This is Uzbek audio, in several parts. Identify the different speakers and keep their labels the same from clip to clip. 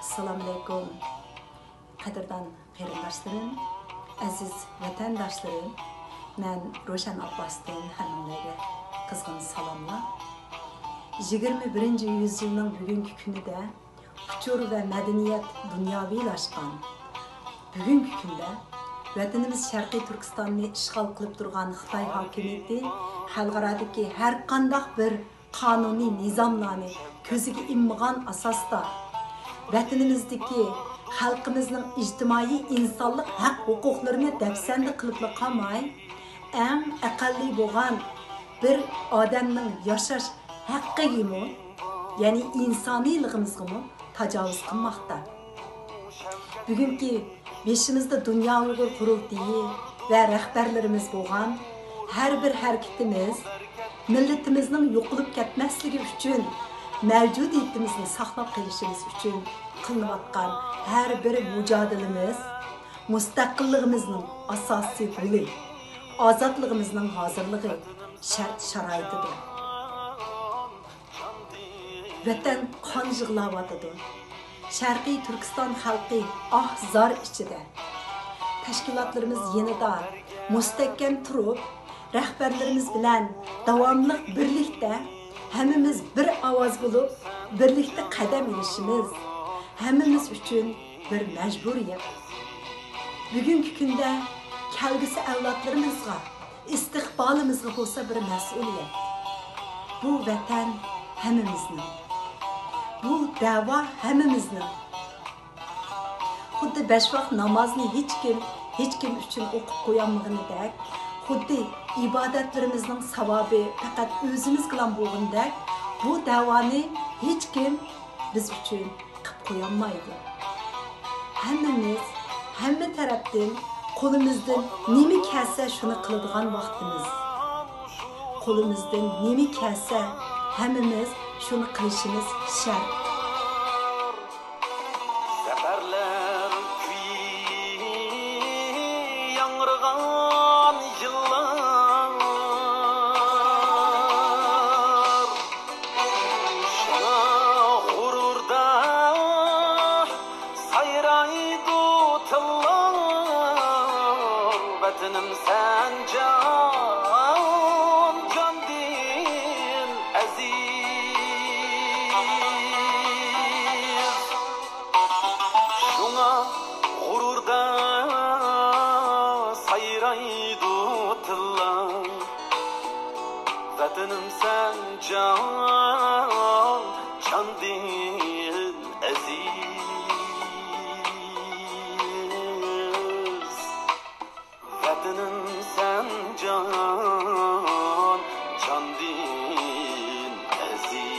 Speaker 1: Assalamu alaikum. Qadrdan qarindoshlarım, aziz vatandoshlarım, men Roshan Abbasdan hammalarga qizg'in salomlar. 21 yüzyılın bugungi kunida uçur ve medeniyet dunyoviylashgan bugungi kunda vatanimiz Sharqiy Turkistonni ishg'ol qilib turgan Xitoy hokimiyati xalqarodagi har qanday bir qonuniy nizomlarni ko'ziga immagan asosda vatanimizdagi xalqimizning ijtimoiy insonlik haq huquqlarini dafsanda qilib qolmay, eng aqalli bo'lgan bir odamning yashash haqqiga, ya'ni insoniyligimizga tajovuz qilmoqda. Bugungi beshimizda Dunyo Uyg'ur qurultiyi va rahbarlarimiz bo'lgan har bir harakatimiz millatimizning yo'qolib ketmasligi uchun, mavjudiyatimizni saqlab qolishimiz uchun qilinayotgan har bir mujodilamiz mustaqilligimizning asosiy guli, ozodligimizning hozirligi shart sharoitidir. Vatan qon yig'layotidi. Sharqiy Turkiston xalqi zor ichida. Tashkilotlarimiz yanada mustahkam turib, rahbarlarimiz bilan davomli birlikda hammamiz bir ovoz bo'lib, birlikda qadam ilishimiz hammamiz uchun bir majburiyat. Bugungi kunda kelgusi avlodlarimizga, istiqbolimizga bo'lsa bir mas'uliyat. Bu vatan hammamizning. Bu da'vo hammamizning. Xuddi 5 vaqt namozni hech kim uchun o'qib qo'yolmaganidek, xuddi ibodatlarimizning savobi faqat o'zimiz bilan bo'lgandek, bu da'voni hech kim biz uchun qilib qo'yolmaydi. Hammamiz hamma tarafdan qo'limizdan nima kelsa shuni qiladigan vaqtimiz. Qo'limizdan nima kelsa hammamiz şunu qilishimiz shart.
Speaker 2: Zafarlar kuyi yangrıgan yıllar şuna gururda sayraydı tıllar vatanim sen can din aziz gururda sayraydı tıllar vatanim sen can din aziz vatanim sen can din aziz.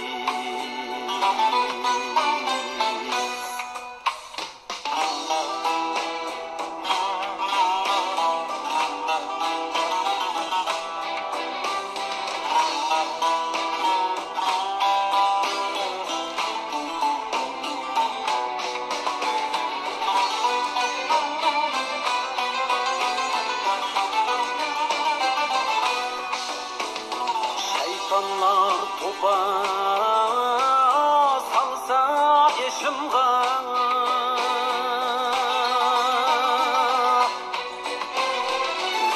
Speaker 2: Şeytanlar topa salsa yaşımga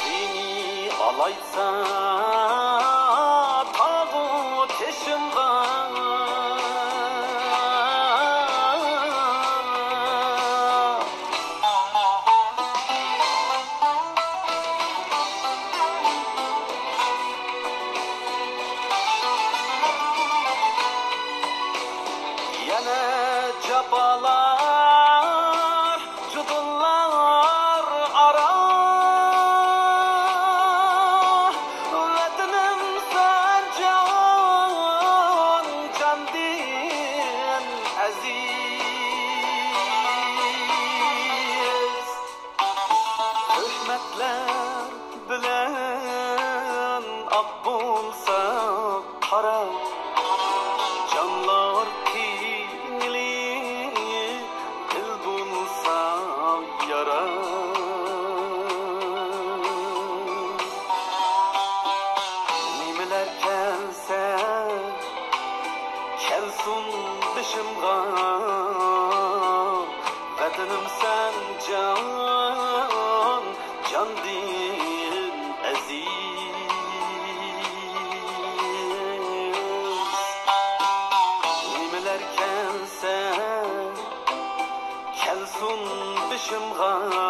Speaker 2: Gözini alaysa tağı teşimga Cabalar, cudullar ara Vatanim sen can din aziz Hürmetler bilen ak bulsa para Canlar nimeler kelsin dışımga Kadınım sen can, can değil aziz. Nimeler kelse, kelsun başımga